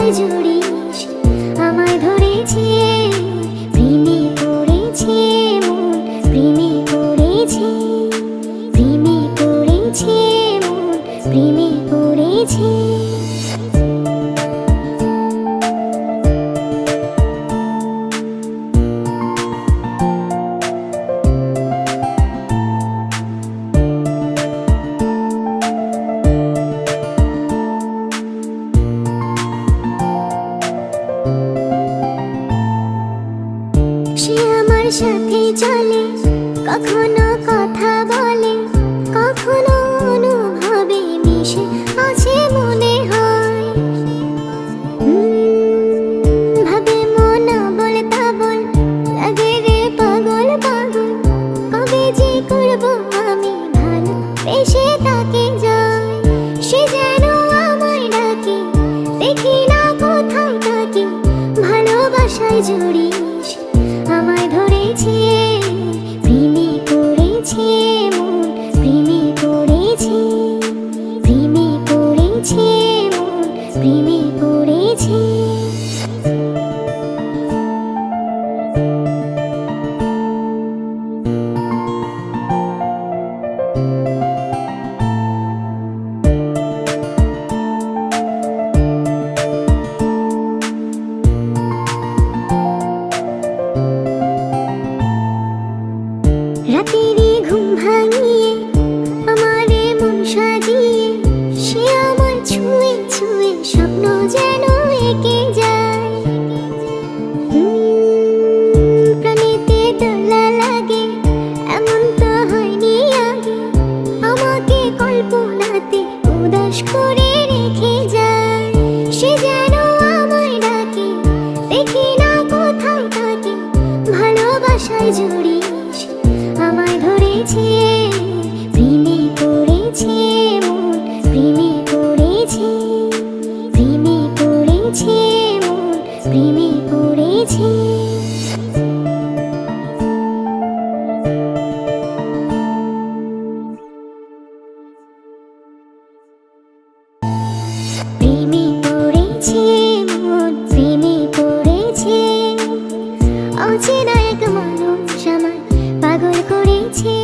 ভালোবাসায় জড়িস আমায় ধরেছে প্রেমে পড়েছে মন প্রেমে পড়েছে প্রেমে পড়েছে মন প্রেমে পড়েছে সে আমার সাথে চলে কখনো কথা বলে কখনো অনুভবে মিশে আছে মনে হয় ভাবে মন বল তা বল লাগে রে পাগল পাগল কবে যে করবো আমি ভালো বেশে তাকে যাই সে যেন আমায় ডাকে দেখি না কোথায় তাকে ভালোবাসায় জড়িস আমায় ধরেছে প্রেমে পড়েছে মন প্রেমে পড়েছে প্রেমে পড়েছে মন প্রেমে পড়েছে রাতেরই ঘুম ভাঙিয়ে আমারে মন সাজিয়ে সে আমার ছুঁয়ে ছুঁয়ে স্বপ্ন যেন এঁকে যায় প্রাণীতে দোলা লাগে এমন তো হয়নি আগে আমাকে কল্পনাতে উদাস করে রেখে যায় সে যেন আমায় ডাকে দেখি না কোথায় তাকে ভালোবাসায় জড়িস আমায় ধরেছে প্রেমে পড়েছে মন প্রেমে পড়েছে প্রেমে পড়েছে মন প্রেমে পড়েছে প্রেমে পড়েছে মন প্রেমে পড়েছে অচেনা এক মানুষ আমায় পাগল করেছে।